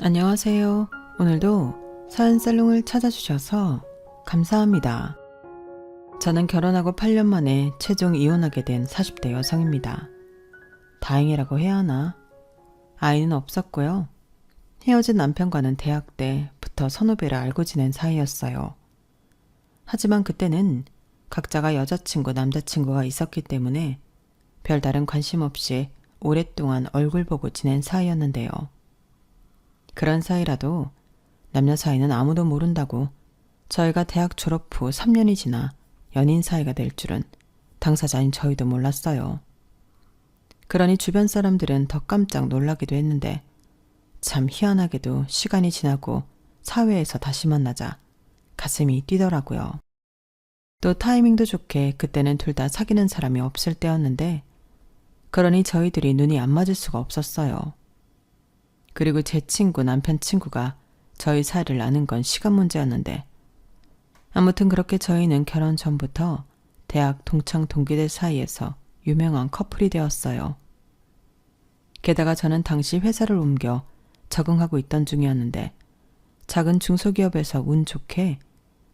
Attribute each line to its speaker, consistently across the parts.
Speaker 1: 안녕하세요. 오늘도 사연살롱을 찾아주셔서 감사합니다. 저는 결혼하고 8년 만에 최종 이혼하게 된 40대 여성입니다. 다행이라고 해야 하나? 아이는 없었고요. 헤어진 남편과는 대학 때부터 선후배를 알고 지낸 사이였어요. 하지만 그때는 각자가 여자친구, 남자친구가 있었기 때문에 별다른 관심 없이 오랫동안 얼굴 보고 지낸 사이였는데요. 그런 사이라도 남녀 사이는 아무도 모른다고 저희가 대학 졸업 후 3년이 지나 연인 사이가 될 줄은 당사자인 저희도 몰랐어요. 그러니 주변 사람들은 더 깜짝 놀라기도 했는데 참 희한하게도 시간이 지나고 사회에서 다시 만나자 가슴이 뛰더라고요. 또 타이밍도 좋게 그때는 둘 다 사귀는 사람이 없을 때였는데 그러니 저희들이 눈이 안 맞을 수가 없었어요. 그리고 제 친구 남편 친구가 저희 사이를 아는 건 시간 문제였는데 아무튼 그렇게 저희는 결혼 전부터 대학 동창 동기들 사이에서 유명한 커플이 되었어요. 게다가 저는 당시 회사를 옮겨 적응하고 있던 중이었는데 작은 중소기업에서 운 좋게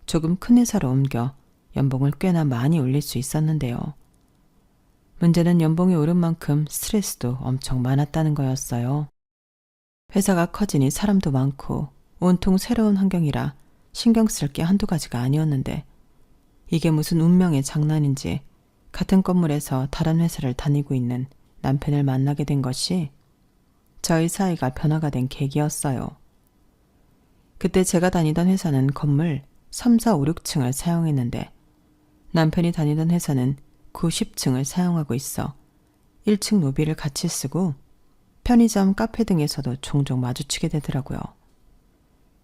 Speaker 1: 조금 큰 회사로 옮겨 연봉을 꽤나 많이 올릴 수 있었는데요. 문제는 연봉이 오른 만큼 스트레스도 엄청 많았다는 거였어요. 회사가 커지니 사람도 많고 온통 새로운 환경이라 신경 쓸 게 한두 가지가 아니었는데 이게 무슨 운명의 장난인지 같은 건물에서 다른 회사를 다니고 있는 남편을 만나게 된 것이 저희 사이가 변화가 된 계기였어요. 그때 제가 다니던 회사는 건물 3, 4, 5, 6층을 사용했는데 남편이 다니던 회사는 9, 10층을 사용하고 있어 1층 로비를 같이 쓰고 편의점, 카페 등에서도 종종 마주치게 되더라고요.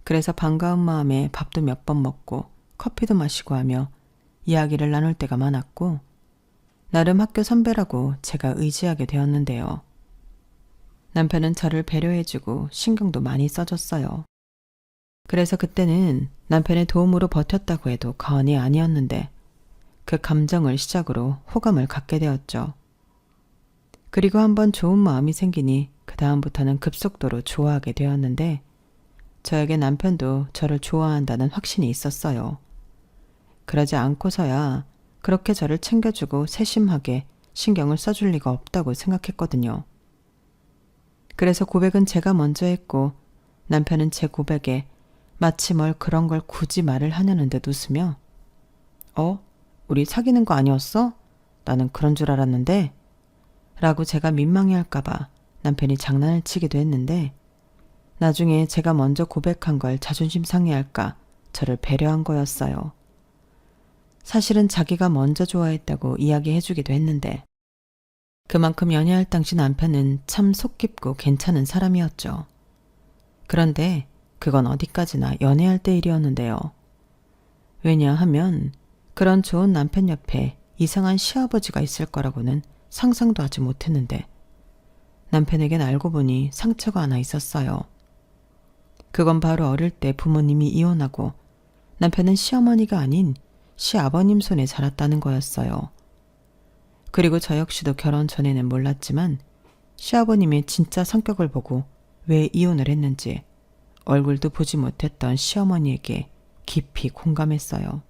Speaker 1: 그래서 반가운 마음에 밥도 몇 번 먹고 커피도 마시고 하며 이야기를 나눌 때가 많았고 나름 학교 선배라고 제가 의지하게 되었는데요. 남편은 저를 배려해주고 신경도 많이 써줬어요. 그래서 그때는 남편의 도움으로 버텼다고 해도 과언이 아니었는데 그 감정을 시작으로 호감을 갖게 되었죠. 그리고 한번 좋은 마음이 생기니 그 다음부터는 급속도로 좋아하게 되었는데 저에게 남편도 저를 좋아한다는 확신이 있었어요. 그러지 않고서야 그렇게 저를 챙겨주고 세심하게 신경을 써줄 리가 없다고 생각했거든요. 그래서 고백은 제가 먼저 했고 남편은 제 고백에 마치 뭘 그런 걸 굳이 말을 하냐는 듯 웃으며 우리 사귀는 거 아니었어? 나는 그런 줄 알았는데 라고 제가 민망해할까봐 남편이 장난을 치기도 했는데 나중에 제가 먼저 고백한 걸 자존심 상해할까 저를 배려한 거였어요. 사실은 자기가 먼저 좋아했다고 이야기해주기도 했는데 그만큼 연애할 당시 남편은 참 속 깊고 괜찮은 사람이었죠. 그런데 그건 어디까지나 연애할 때 일이었는데요. 왜냐하면 그런 좋은 남편 옆에 이상한 시아버지가 있을 거라고는 상상도 하지 못했는데 남편에겐 알고 보니 상처가 하나 있었어요. 그건 바로 어릴 때 부모님이 이혼하고 남편은 시어머니가 아닌 시아버님 손에 자랐다는 거였어요. 그리고 저 역시도 결혼 전에는 몰랐지만 시아버님의 진짜 성격을 보고 왜 이혼을 했는지 얼굴도 보지 못했던 시어머니에게 깊이 공감했어요.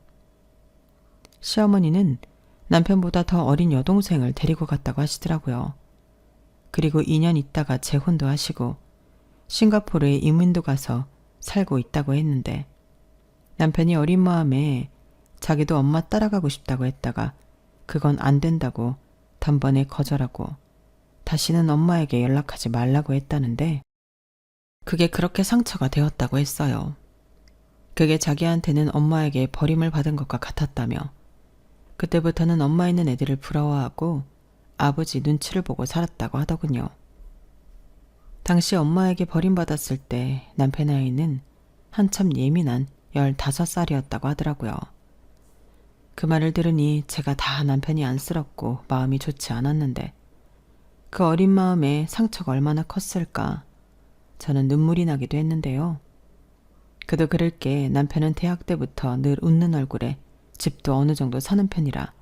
Speaker 1: 시어머니는 남편보다 더 어린 여동생을 데리고 갔다고 하시더라고요. 그리고 2년 있다가 재혼도 하시고 싱가포르에 이민도 가서 살고 있다고 했는데 남편이 어린 마음에 자기도 엄마 따라가고 싶다고 했다가 그건 안 된다고 단번에 거절하고 다시는 엄마에게 연락하지 말라고 했다는데 그게 그렇게 상처가 되었다고 했어요. 그게 자기한테는 엄마에게 버림을 받은 것과 같았다며 그때부터는 엄마 있는 애들을 부러워하고 아버지 눈치를 보고 살았다고 하더군요. 당시 엄마에게 버림받았을 때 남편 아이는 한참 예민한 15살이었다고 하더라고요. 그 말을 들으니 제가 다 남편이 안쓰럽고 마음이 좋지 않았는데 그 어린 마음에 상처가 얼마나 컸을까 저는 눈물이 나기도 했는데요. 그도 그럴 게 남편은 대학 때부터 늘 웃는 얼굴에 집도 어느 정도 사는 편이라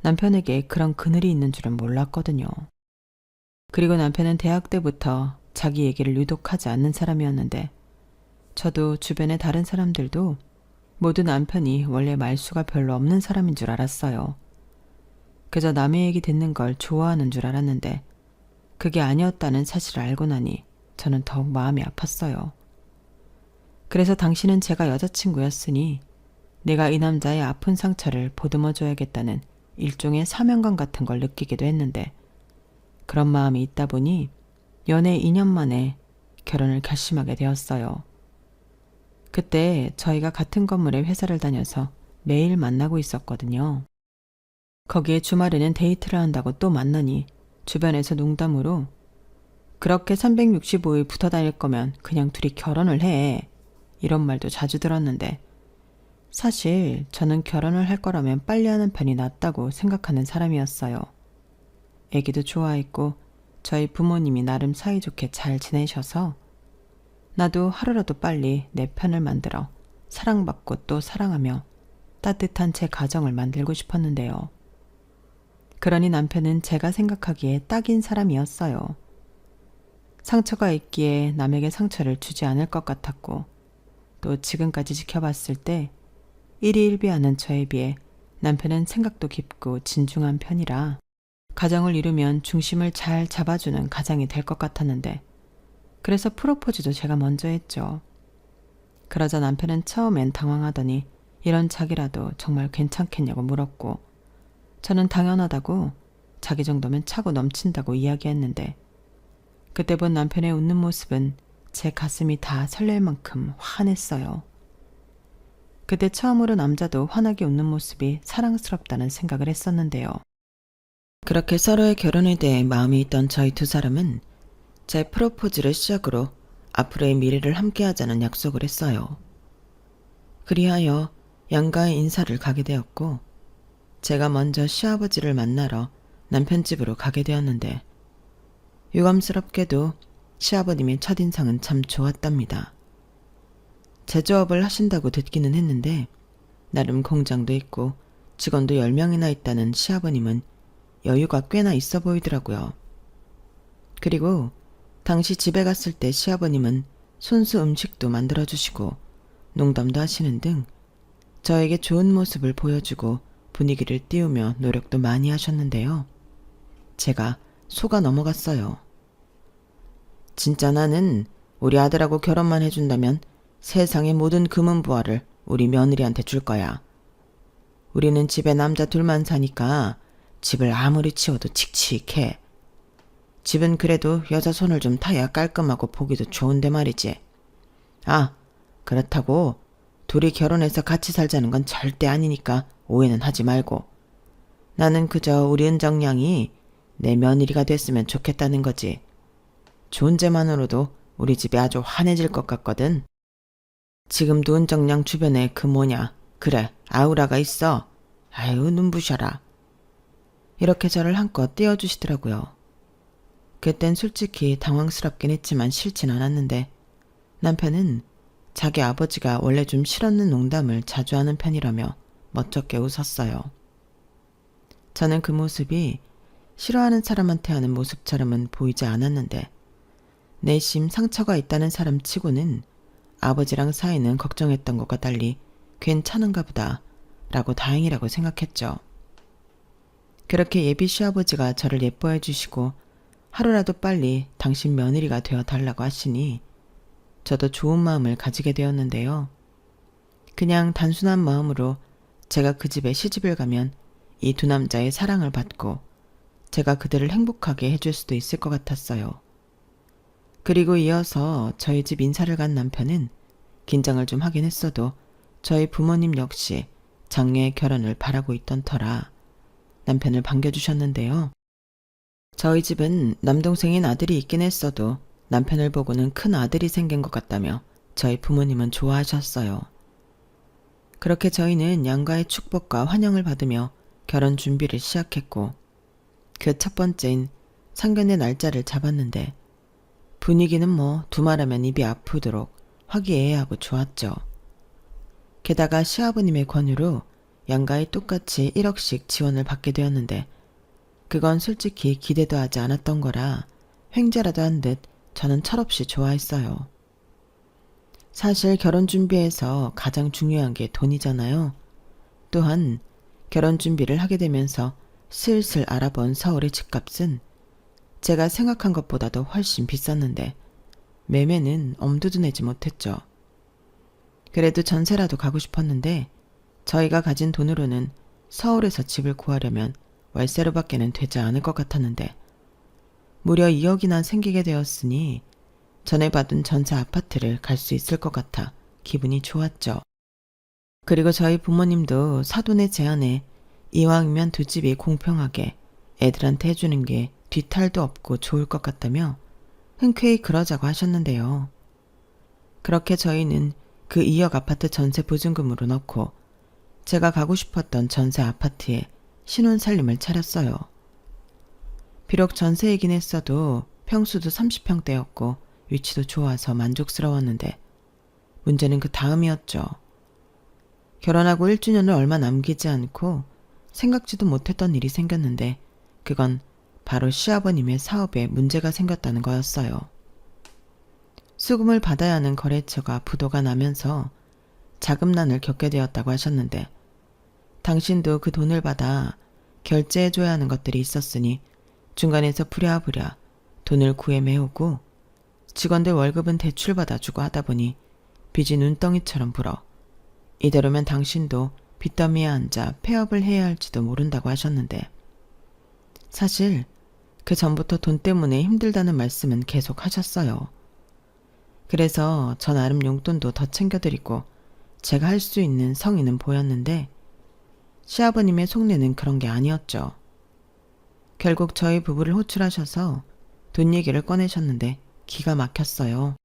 Speaker 1: 남편에게 그런 그늘이 있는 줄은 몰랐거든요. 그리고 남편은 대학 때부터 자기 얘기를 유독 하지 않는 사람이었는데 저도 주변의 다른 사람들도 모두 남편이 원래 말수가 별로 없는 사람인 줄 알았어요. 그저 남의 얘기 듣는 걸 좋아하는 줄 알았는데 그게 아니었다는 사실을 알고 나니 저는 더욱 마음이 아팠어요. 그래서 당신은 제가 여자친구였으니 내가 이 남자의 아픈 상처를 보듬어줘야겠다는 일종의 사명감 같은 걸 느끼기도 했는데 그런 마음이 있다 보니 연애 2년 만에 결혼을 결심하게 되었어요. 그때 저희가 같은 건물에 회사를 다녀서 매일 만나고 있었거든요. 거기에 주말에는 데이트를 한다고 또 만나니 주변에서 농담으로 그렇게 365일 붙어 다닐 거면 그냥 둘이 결혼을 해. 이런 말도 자주 들었는데 사실 저는 결혼을 할 거라면 빨리 하는 편이 낫다고 생각하는 사람이었어요. 애기도 좋아했고 저희 부모님이 나름 사이좋게 잘 지내셔서 나도 하루라도 빨리 내 편을 만들어 사랑받고 또 사랑하며 따뜻한 제 가정을 만들고 싶었는데요. 그러니 남편은 제가 생각하기에 딱인 사람이었어요. 상처가 있기에 남에게 상처를 주지 않을 것 같았고 또 지금까지 지켜봤을 때 일희일비하는 저에 비해 남편은 생각도 깊고 진중한 편이라 가정을 이루면 중심을 잘 잡아주는 가장이 될 것 같았는데 그래서 프로포즈도 제가 먼저 했죠. 그러자 남편은 처음엔 당황하더니 이런 자기라도 정말 괜찮겠냐고 물었고 저는 당연하다고 자기 정도면 차고 넘친다고 이야기했는데 그때 본 남편의 웃는 모습은 제 가슴이 다 설렐 만큼 환했어요. 그때 처음으로 남자도 환하게 웃는 모습이 사랑스럽다는 생각을 했었는데요. 그렇게 서로의 결혼에 대해 마음이 있던 저희 두 사람은 제 프로포즈를 시작으로 앞으로의 미래를 함께하자는 약속을 했어요. 그리하여 양가의 인사를 가게 되었고 제가 먼저 시아버지를 만나러 남편 집으로 가게 되었는데 유감스럽게도 시아버님의 첫인상은 참 좋았답니다. 제조업을 하신다고 듣기는 했는데 나름 공장도 있고 직원도 10명이나 있다는 시아버님은 여유가 꽤나 있어 보이더라고요. 그리고 당시 집에 갔을 때 시아버님은 손수 음식도 만들어주시고 농담도 하시는 등 저에게 좋은 모습을 보여주고 분위기를 띄우며 노력도 많이 하셨는데요. 제가 속아 넘어갔어요. 진짜 나는 우리 아들하고 결혼만 해준다면 세상의 모든 금은부화를 우리 며느리한테 줄 거야. 우리는 집에 남자 둘만 사니까 집을 아무리 치워도 칙칙해. 집은 그래도 여자 손을 좀 타야 깔끔하고 보기도 좋은데 말이지. 아, 그렇다고 둘이 결혼해서 같이 살자는 건 절대 아니니까 오해는 하지 말고. 나는 그저 우리 은정양이 내 며느리가 됐으면 좋겠다는 거지. 존재만으로도 우리 집이 아주 환해질 것 같거든. 지금도 은정양 주변에 그 뭐냐, 그래, 아우라가 있어. 아유, 눈부셔라. 이렇게 저를 한껏 띄워주시더라고요. 그땐 솔직히 당황스럽긴 했지만 싫진 않았는데 남편은 자기 아버지가 원래 좀 실없는 농담을 자주 하는 편이라며 멋쩍게 웃었어요. 저는 그 모습이 싫어하는 사람한테 하는 모습처럼은 보이지 않았는데 내심 상처가 있다는 사람 치고는 아버지랑 사이는 걱정했던 것과 달리 괜찮은가 보다 라고 다행이라고 생각했죠. 그렇게 예비 시아버지가 저를 예뻐해 주시고 하루라도 빨리 당신 며느리가 되어 달라고 하시니 저도 좋은 마음을 가지게 되었는데요. 그냥 단순한 마음으로 제가 그 집에 시집을 가면 이 두 남자의 사랑을 받고 제가 그들을 행복하게 해줄 수도 있을 것 같았어요. 그리고 이어서 저희 집 인사를 간 남편은 긴장을 좀 하긴 했어도 저희 부모님 역시 장녀의 결혼을 바라고 있던 터라 남편을 반겨주셨는데요. 저희 집은 남동생인 아들이 있긴 했어도 남편을 보고는 큰 아들이 생긴 것 같다며 저희 부모님은 좋아하셨어요. 그렇게 저희는 양가의 축복과 환영을 받으며 결혼 준비를 시작했고 그 첫 번째인 상견례 날짜를 잡았는데 분위기는 뭐 두말하면 입이 아프도록 화기애애하고 좋았죠. 게다가 시아버님의 권유로 양가에 똑같이 1억씩 지원을 받게 되었는데 그건 솔직히 기대도 하지 않았던 거라 횡재라도 한 듯 저는 철없이 좋아했어요. 사실 결혼 준비에서 가장 중요한 게 돈이잖아요. 또한 결혼 준비를 하게 되면서 슬슬 알아본 서울의 집값은 제가 생각한 것보다도 훨씬 비쌌는데 매매는 엄두도 내지 못했죠. 그래도 전세라도 가고 싶었는데 저희가 가진 돈으로는 서울에서 집을 구하려면 월세로밖에는 되지 않을 것 같았는데 무려 2억이나 생기게 되었으니 전에 받은 전세 아파트를 갈 수 있을 것 같아 기분이 좋았죠. 그리고 저희 부모님도 사돈의 제안에 이왕이면 두 집이 공평하게 애들한테 해주는 게 뒤탈도 없고 좋을 것 같다며 흔쾌히 그러자고 하셨는데요. 그렇게 저희는 그 2억 아파트 전세 보증금으로 넣고 제가 가고 싶었던 전세 아파트에 신혼살림을 차렸어요. 비록 전세이긴 했어도 평수도 30평대였고 위치도 좋아서 만족스러웠는데 문제는 그 다음이었죠. 결혼하고 1주년을 얼마 남기지 않고 생각지도 못했던 일이 생겼는데 그건 바로 시아버님의 사업에 문제가 생겼다는 거였어요. 수금을 받아야 하는 거래처가 부도가 나면서 자금난을 겪게 되었다고 하셨는데 당신도 그 돈을 받아 결제해줘야 하는 것들이 있었으니 중간에서 부랴부랴 돈을 구해 메우고 직원들 월급은 대출 받아주고 하다 보니 빚이 눈덩이처럼 불어 이대로면 당신도 빚더미에 앉아 폐업을 해야 할지도 모른다고 하셨는데 사실 그 전부터 돈 때문에 힘들다는 말씀은 계속 하셨어요. 그래서 저 나름 용돈도 더 챙겨드리고 제가 할 수 있는 성의는 보였는데 시아버님의 속내는 그런 게 아니었죠. 결국 저희 부부를 호출하셔서 돈 얘기를 꺼내셨는데 기가 막혔어요.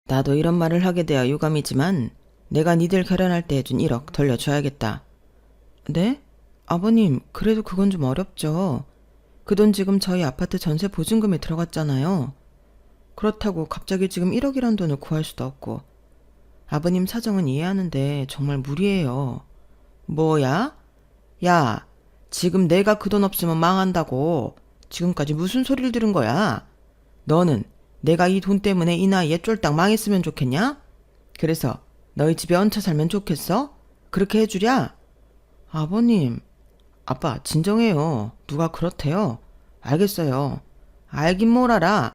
Speaker 1: 나도 이런 말을 하게 되어 유감이지만 내가 니들 결혼할 때 해준 1억 돌려줘야겠다. 네? 아버님, 그래도 그건 좀 어렵죠. 그 돈 지금 저희 아파트 전세 보증금에 들어갔잖아요. 그렇다고 갑자기 지금 1억이란 돈을 구할 수도 없고 아버님 사정은 이해하는데 정말 무리예요. 뭐야? 야, 지금 내가 그 돈 없으면 망한다고 지금까지 무슨 소리를 들은 거야? 너는 내가 이 돈 때문에 이 나이에 쫄딱 망했으면 좋겠냐? 그래서 너희 집에 얹혀 살면 좋겠어? 그렇게 해주랴? 아버님, 아빠 진정해요. 누가 그렇대요? 알겠어요. 알긴 뭘 알아.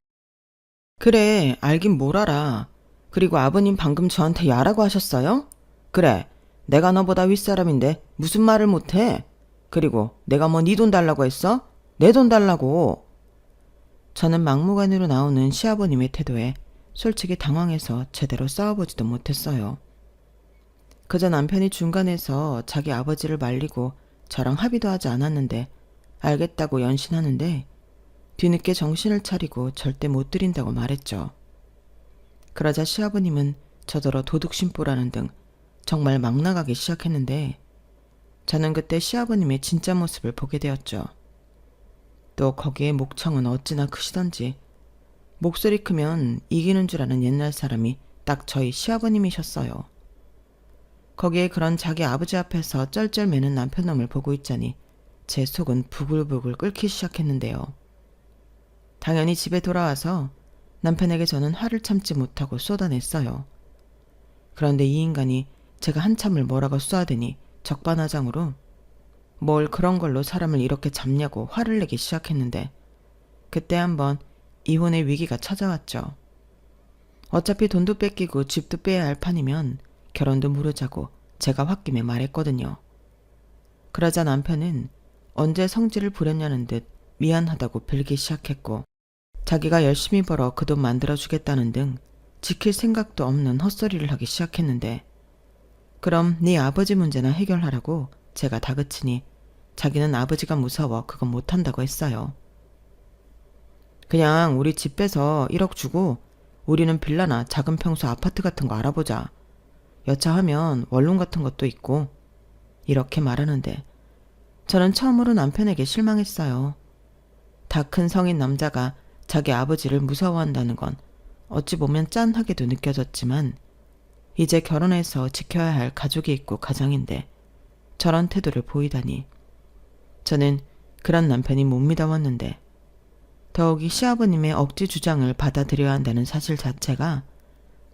Speaker 1: 그래, 알긴 뭘 알아. 그리고 아버님 방금 저한테 야라고 하셨어요? 그래, 내가 너보다 윗사람인데 무슨 말을 못해? 그리고 내가 뭐 네 돈 달라고 했어? 내 돈 달라고. 저는 막무가내로 나오는 시아버님의 태도에 솔직히 당황해서 제대로 싸워보지도 못했어요. 그저 남편이 중간에서 자기 아버지를 말리고 저랑 합의도 하지 않았는데 알겠다고 연신하는데 뒤늦게 정신을 차리고 절대 못 드린다고 말했죠. 그러자 시아버님은 저더러 도둑심보라는 등 정말 막 나가기 시작했는데 저는 그때 시아버님의 진짜 모습을 보게 되었죠. 또 거기에 목청은 어찌나 크시던지 목소리 크면 이기는 줄 아는 옛날 사람이 딱 저희 시아버님이셨어요. 거기에 그런 자기 아버지 앞에서 쩔쩔매는 남편놈을 보고 있자니 제 속은 부글부글 끓기 시작했는데요. 당연히 집에 돌아와서 남편에게 저는 화를 참지 못하고 쏟아냈어요. 그런데 이 인간이 제가 한참을 뭐라고 쏘아대니 적반하장으로 뭘 그런 걸로 사람을 이렇게 잡냐고 화를 내기 시작했는데 그때 한번 이혼의 위기가 찾아왔죠. 어차피 돈도 뺏기고 집도 빼야 할 판이면 결혼도 무르자고 제가 홧김에 말했거든요. 그러자 남편은 언제 성질을 부렸냐는 듯 미안하다고 빌기 시작했고 자기가 열심히 벌어 그 돈 만들어주겠다는 등 지킬 생각도 없는 헛소리를 하기 시작했는데 그럼 네 아버지 문제나 해결하라고 제가 다그치니 자기는 아버지가 무서워 그건 못한다고 했어요. 그냥 우리 집 빼서 1억 주고 우리는 빌라나 작은 평수 아파트 같은 거 알아보자. 여차하면 원룸 같은 것도 있고 이렇게 말하는데 저는 처음으로 남편에게 실망했어요. 다 큰 성인 남자가 자기 아버지를 무서워한다는 건 어찌 보면 짠하게도 느껴졌지만 이제 결혼해서 지켜야 할 가족이 있고 가정인데 저런 태도를 보이다니 저는 그런 남편이 못 믿어왔는데 더욱이 시아버님의 억지 주장을 받아들여야 한다는 사실 자체가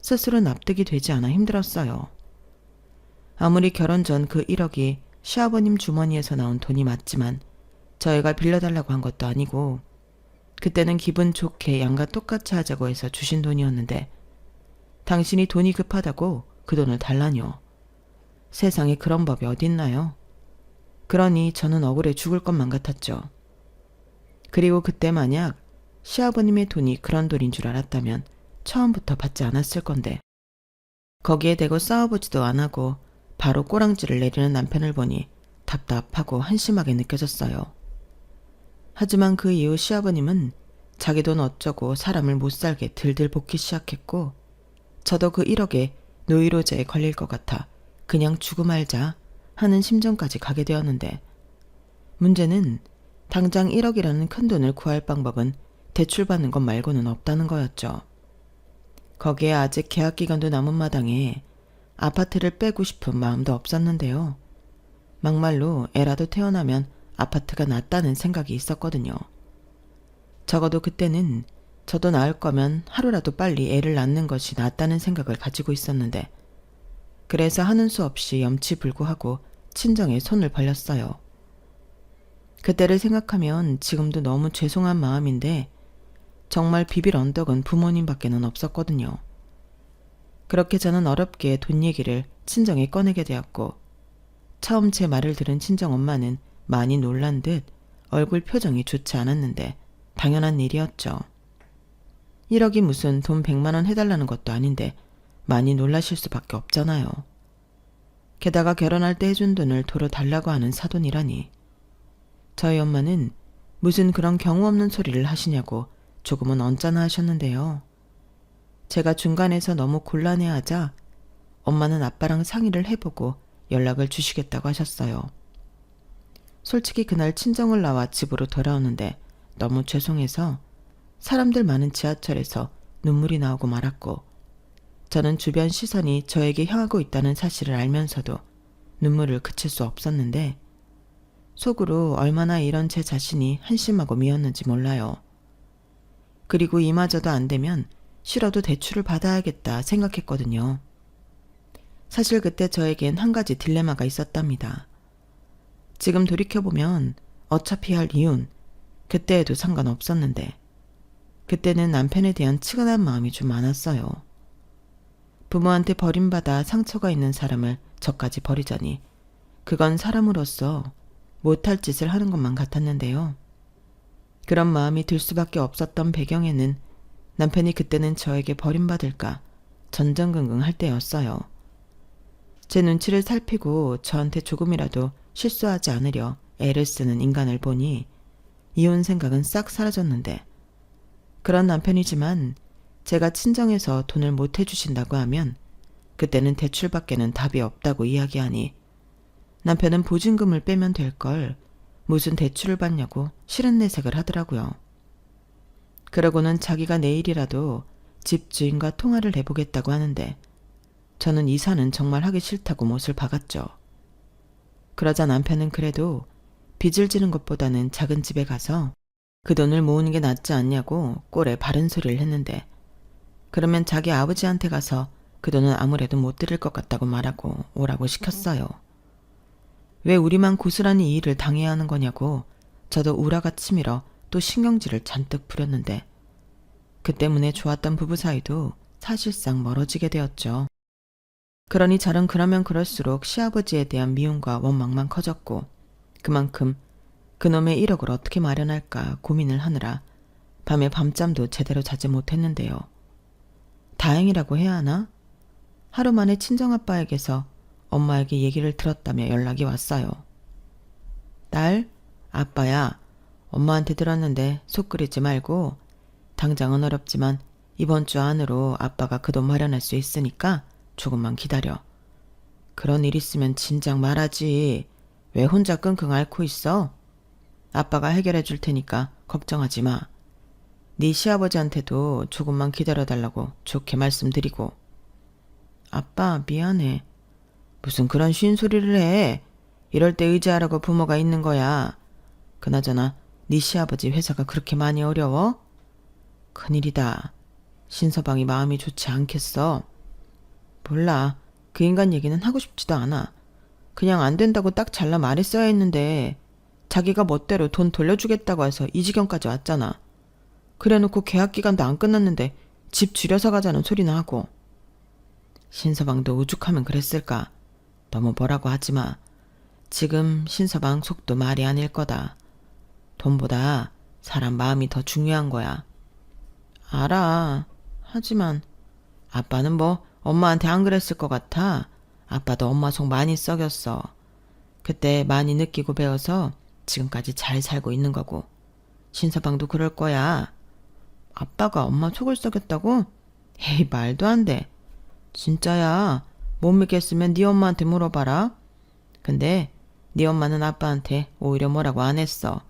Speaker 1: 스스로 납득이 되지 않아 힘들었어요. 아무리 결혼 전 그 1억이 시아버님 주머니에서 나온 돈이 맞지만 저희가 빌려달라고 한 것도 아니고 그때는 기분 좋게 양과 똑같이 하자고 해서 주신 돈이었는데 당신이 돈이 급하다고 그 돈을 달라뇨. 세상에 그런 법이 어딨나요? 그러니 저는 억울해 죽을 것만 같았죠. 그리고 그때 만약 시아버님의 돈이 그런 돈인 줄 알았다면 처음부터 받지 않았을 건데 거기에 대고 싸워보지도 안 하고 바로 꼬랑지를 내리는 남편을 보니 답답하고 한심하게 느껴졌어요. 하지만 그 이후 시아버님은 자기 돈 어쩌고 사람을 못살게 들들 볶기 시작했고 저도 그 1억에 노이로제에 걸릴 것 같아 그냥 주고 말자 하는 심정까지 가게 되었는데 문제는 당장 1억이라는 큰 돈을 구할 방법은 대출받는 것 말고는 없다는 거였죠. 거기에 아직 계약 기간도 남은 마당에 아파트를 빼고 싶은 마음도 없었는데요. 막말로 애라도 태어나면 아파트가 낫다는 생각이 있었거든요. 적어도 그때는 저도 낳을 거면 하루라도 빨리 애를 낳는 것이 낫다는 생각을 가지고 있었는데 그래서 하는 수 없이 염치불구하고 친정에 손을 벌렸어요. 그때를 생각하면 지금도 너무 죄송한 마음인데 정말 비빌 언덕은 부모님밖에는 없었거든요. 그렇게 저는 어렵게 돈 얘기를 친정에 꺼내게 되었고 처음 제 말을 들은 친정엄마는 많이 놀란 듯 얼굴 표정이 좋지 않았는데 당연한 일이었죠. 1억이 무슨 돈 100만 원 해달라는 것도 아닌데 많이 놀라실 수밖에 없잖아요. 게다가 결혼할 때 해준 돈을 도로 달라고 하는 사돈이라니. 저희 엄마는 무슨 그런 경우 없는 소리를 하시냐고 조금은 언짢아 하셨는데요. 제가 중간에서 너무 곤란해하자 엄마는 아빠랑 상의를 해보고 연락을 주시겠다고 하셨어요. 솔직히 그날 친정을 나와 집으로 돌아오는데 너무 죄송해서 사람들 많은 지하철에서 눈물이 나오고 말았고 저는 주변 시선이 저에게 향하고 있다는 사실을 알면서도 눈물을 그칠 수 없었는데 속으로 얼마나 이런 제 자신이 한심하고 미웠는지 몰라요. 그리고 이마저도 안 되면 싫어도 대출을 받아야겠다 생각했거든요. 사실 그때 저에겐 한 가지 딜레마가 있었답니다. 지금 돌이켜보면 어차피 할 이혼, 그때에도 상관없었는데 그때는 남편에 대한 측은한 마음이 좀 많았어요. 부모한테 버림받아 상처가 있는 사람을 저까지 버리자니 그건 사람으로서 못할 짓을 하는 것만 같았는데요. 그런 마음이 들 수밖에 없었던 배경에는 남편이 그때는 저에게 버림받을까 전전긍긍할 때였어요. 제 눈치를 살피고 저한테 조금이라도 실수하지 않으려 애를 쓰는 인간을 보니 이혼 생각은 싹 사라졌는데 그런 남편이지만 제가 친정에서 돈을 못 해주신다고 하면 그때는 대출밖에는 답이 없다고 이야기하니 남편은 보증금을 빼면 될 걸 무슨 대출을 받냐고 싫은 내색을 하더라고요. 그러고는 자기가 내일이라도 집주인과 통화를 해보겠다고 하는데 저는 이사는 정말 하기 싫다고 못을 박았죠. 그러자 남편은 그래도 빚을 지는 것보다는 작은 집에 가서 그 돈을 모으는 게 낫지 않냐고 꼴에 바른 소리를 했는데 그러면 자기 아버지한테 가서 그 돈은 아무래도 못 드릴 것 같다고 말하고 오라고 시켰어요. 왜 우리만 고스란히 이 일을 당해야 하는 거냐고 저도 우라가 치밀어 또 신경질을 잔뜩 부렸는데 그 때문에 좋았던 부부 사이도 사실상 멀어지게 되었죠. 그러니 저는 그러면 그럴수록 시아버지에 대한 미움과 원망만 커졌고 그만큼 그놈의 1억을 어떻게 마련할까 고민을 하느라 밤에 밤잠도 제대로 자지 못했는데요. 다행이라고 해야 하나? 하루 만에 친정아빠에게서 엄마에게 얘기를 들었다며 연락이 왔어요. 딸, 아빠야, 엄마한테 들었는데 속 끓이지 말고 당장은 어렵지만 이번 주 안으로 아빠가 그 돈 마련할 수 있으니까 조금만 기다려. 그런 일 있으면 진작 말하지. 왜 혼자 끙끙 앓고 있어? 아빠가 해결해 줄 테니까 걱정하지 마. 네 시아버지한테도 조금만 기다려달라고 좋게 말씀드리고. 아빠 미안해. 무슨 그런 쉰 소리를 해. 이럴 때 의지하라고 부모가 있는 거야. 그나저나 네 시아버지 회사가 그렇게 많이 어려워? 큰일이다. 신서방이 마음이 좋지 않겠어. 몰라. 그 인간 얘기는 하고 싶지도 않아. 그냥 안 된다고 딱 잘라 말했어야 했는데 자기가 멋대로 돈 돌려주겠다고 해서 이 지경까지 왔잖아. 그래놓고 계약 기간도 안 끝났는데 집 줄여서 가자는 소리나 하고. 신서방도 오죽하면 그랬을까. 너무 뭐라고 하지 마. 지금 신서방 속도 말이 아닐 거다. 돈보다 사람 마음이 더 중요한 거야. 알아. 하지만 아빠는 뭐 엄마한테 안 그랬을 것 같아. 아빠도 엄마 속 많이 썩였어. 그때 많이 느끼고 배워서 지금까지 잘 살고 있는 거고. 신서방도 그럴 거야. 아빠가 엄마 속을 썩였다고? 에이, 말도 안 돼. 진짜야. 못 믿겠으면 네 엄마한테 물어봐라. 근데 네 엄마는 아빠한테 오히려 뭐라고 안 했어.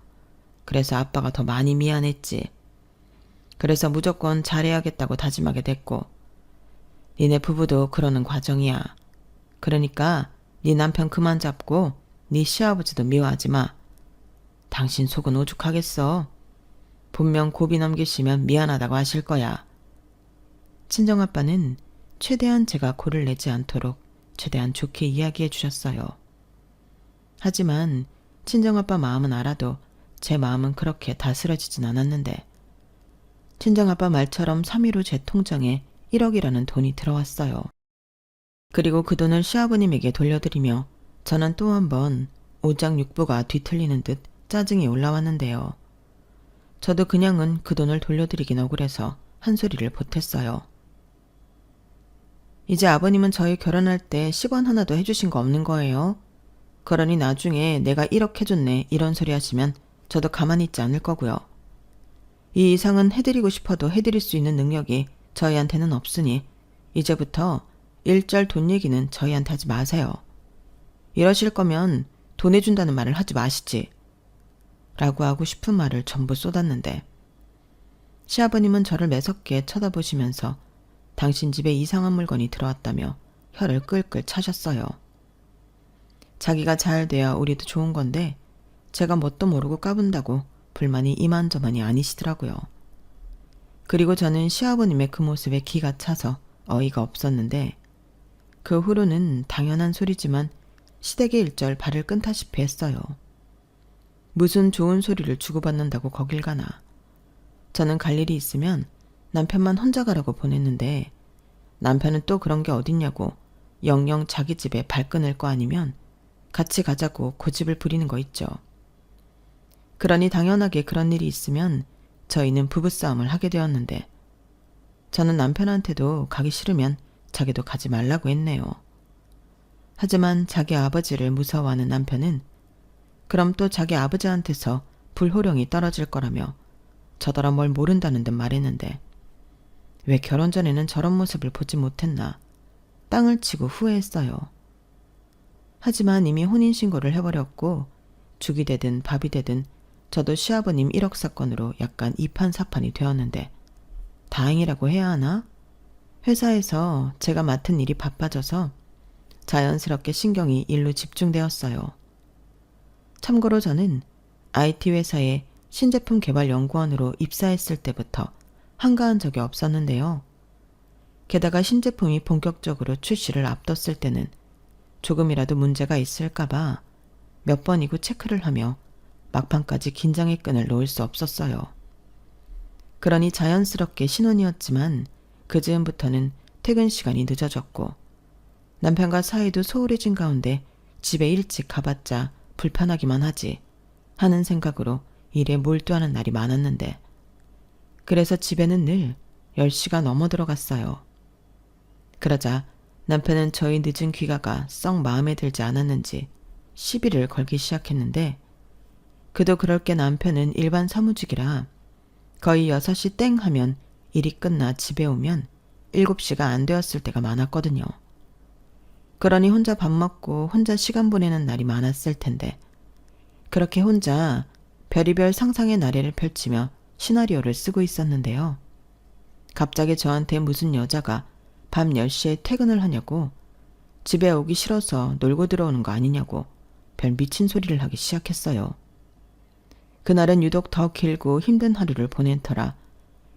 Speaker 1: 그래서 아빠가 더 많이 미안했지. 그래서 무조건 잘해야겠다고 다짐하게 됐고. 니네 부부도 그러는 과정이야. 그러니까 네 남편 그만 잡고 네 시아버지도 미워하지 마. 당신 속은 오죽하겠어. 분명 고비 넘기시면 미안하다고 하실 거야. 친정아빠는 최대한 제가 고를 내지 않도록 최대한 좋게 이야기해 주셨어요. 하지만 친정아빠 마음은 알아도 제 마음은 그렇게 다스려지진 않았는데 친정아빠 말처럼 3일 후 제 통장에 1억이라는 돈이 들어왔어요. 그리고 그 돈을 시아버님에게 돌려드리며 저는 또 한 번 오장육부가 뒤틀리는 듯 짜증이 올라왔는데요. 저도 그냥은 그 돈을 돌려드리긴 억울해서 한 소리를 보탰어요. 이제 아버님은 저희 결혼할 때 10원 하나도 해주신 거 없는 거예요. 그러니 나중에 내가 1억 해줬네 이런 소리 하시면 저도 가만히 있지 않을 거고요. 이 이상은 해드리고 싶어도 해드릴 수 있는 능력이 저희한테는 없으니 이제부터 일절 돈 얘기는 저희한테 하지 마세요. 이러실 거면 돈 해준다는 말을 하지 마시지. 라고 하고 싶은 말을 전부 쏟았는데 시아버님은 저를 매섭게 쳐다보시면서 당신 집에 이상한 물건이 들어왔다며 혀를 끌끌 차셨어요. 자기가 잘 돼야 우리도 좋은 건데 제가 뭣도 모르고 까분다고 불만이 이만저만이 아니시더라고요. 그리고 저는 시아버님의 그 모습에 기가 차서 어이가 없었는데 그 후로는 당연한 소리지만 시댁의 일절 발을 끈다시피 했어요. 무슨 좋은 소리를 주고받는다고 거길 가나. 저는 갈 일이 있으면 남편만 혼자 가라고 보냈는데 남편은 또 그런 게 어딨냐고 영영 자기 집에 발 끊을 거 아니면 같이 가자고 고집을 부리는 거 있죠. 그러니 당연하게 그런 일이 있으면 저희는 부부싸움을 하게 되었는데 저는 남편한테도 가기 싫으면 자기도 가지 말라고 했네요. 하지만 자기 아버지를 무서워하는 남편은 그럼 또 자기 아버지한테서 불호령이 떨어질 거라며 저더러 뭘 모른다는 듯 말했는데 왜 결혼 전에는 저런 모습을 보지 못했나 땅을 치고 후회했어요. 하지만 이미 혼인신고를 해버렸고 죽이 되든 밥이 되든 저도 시아버님 1억 사건으로 약간 이판사판이 되었는데 다행이라고 해야 하나? 회사에서 제가 맡은 일이 바빠져서 자연스럽게 신경이 일로 집중되었어요. 참고로 저는 IT 회사에 신제품 개발 연구원으로 입사했을 때부터 한가한 적이 없었는데요. 게다가 신제품이 본격적으로 출시를 앞뒀을 때는 조금이라도 문제가 있을까봐 몇 번이고 체크를 하며 막판까지 긴장의 끈을 놓을 수 없었어요. 그러니 자연스럽게 신혼이었지만 그 즈음부터는 퇴근 시간이 늦어졌고 남편과 사이도 소홀해진 가운데 집에 일찍 가봤자 불편하기만 하지 하는 생각으로 일에 몰두하는 날이 많았는데 그래서 집에는 늘 10시가 넘어 들어갔어요. 그러자 남편은 저희 늦은 귀가가 썩 마음에 들지 않았는지 시비를 걸기 시작했는데 그도 그럴 게 남편은 일반 사무직이라 거의 6시 땡 하면 일이 끝나 집에 오면 7시가 안 되었을 때가 많았거든요. 그러니 혼자 밥 먹고 혼자 시간 보내는 날이 많았을 텐데 그렇게 혼자 별의별 상상의 나래를 펼치며 시나리오를 쓰고 있었는데요. 갑자기 저한테 무슨 여자가 밤 10시에 퇴근을 하냐고 집에 오기 싫어서 놀고 들어오는 거 아니냐고 별 미친 소리를 하기 시작했어요. 그날은 유독 더 길고 힘든 하루를 보낸 터라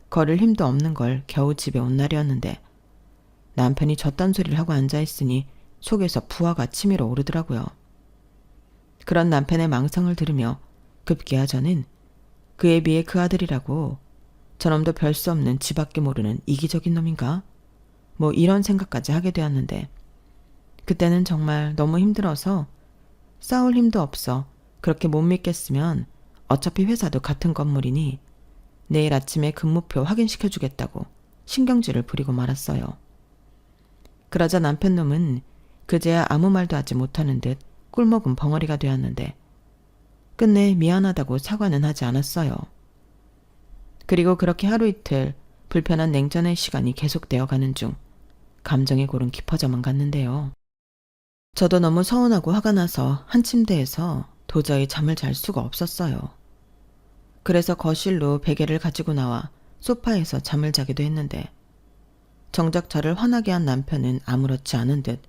Speaker 1: 걸을 힘도 없는 걸 겨우 집에 온 날이었는데 남편이 저딴 소리를 하고 앉아있으니 속에서 부하가 치밀어 오르더라고요. 그런 남편의 망성을 들으며 급기야 저는 그에 비해 그 아들이라고 저놈도 별 수 없는 지밖에 모르는 이기적인 놈인가? 뭐 이런 생각까지 하게 되었는데 그때는 정말 너무 힘들어서 싸울 힘도 없어 그렇게 못 믿겠으면 어차피 회사도 같은 건물이니 내일 아침에 근무표 확인시켜주겠다고 신경질을 부리고 말았어요. 그러자 남편 놈은 그제야 아무 말도 하지 못하는 듯 꿀먹은 벙어리가 되었는데 끝내 미안하다고 사과는 하지 않았어요. 그리고 그렇게 하루 이틀 불편한 냉전의 시간이 계속되어 가는 중 감정의 골은 깊어져만 갔는데요. 저도 너무 서운하고 화가 나서 한 침대에서 도저히 잠을 잘 수가 없었어요. 그래서 거실로 베개를 가지고 나와 소파에서 잠을 자기도 했는데 정작 저를 화나게 한 남편은 아무렇지 않은 듯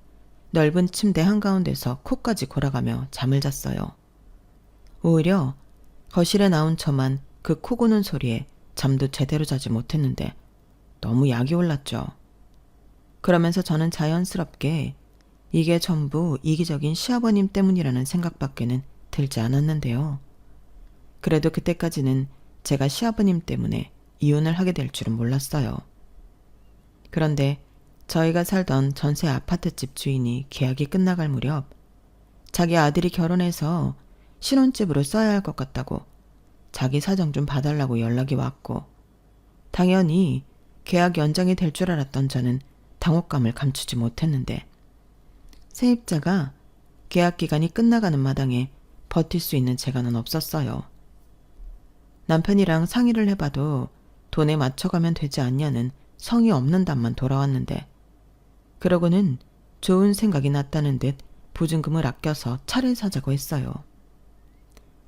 Speaker 1: 넓은 침대 한가운데서 코까지 골아가며 잠을 잤어요. 오히려 거실에 나온 저만 그 코 고는 소리에 잠도 제대로 자지 못했는데 너무 약이 올랐죠. 그러면서 저는 자연스럽게 이게 전부 이기적인 시아버님 때문이라는 생각밖에는 들지 않았는데요. 그래도 그때까지는 제가 시아버님 때문에 이혼을 하게 될 줄은 몰랐어요. 그런데 저희가 살던 전세 아파트집 주인이 계약이 끝나갈 무렵 자기 아들이 결혼해서 신혼집으로 써야 할 것 같다고 자기 사정 좀 봐달라고 연락이 왔고 당연히 계약 연장이 될 줄 알았던 저는 당혹감을 감추지 못했는데 세입자가 계약 기간이 끝나가는 마당에 버틸 수 있는 재간은 없었어요. 남편이랑 상의를 해봐도 돈에 맞춰가면 되지 않냐는 성의 없는 답만 돌아왔는데 그러고는 좋은 생각이 났다는 듯 보증금을 아껴서 차를 사자고 했어요.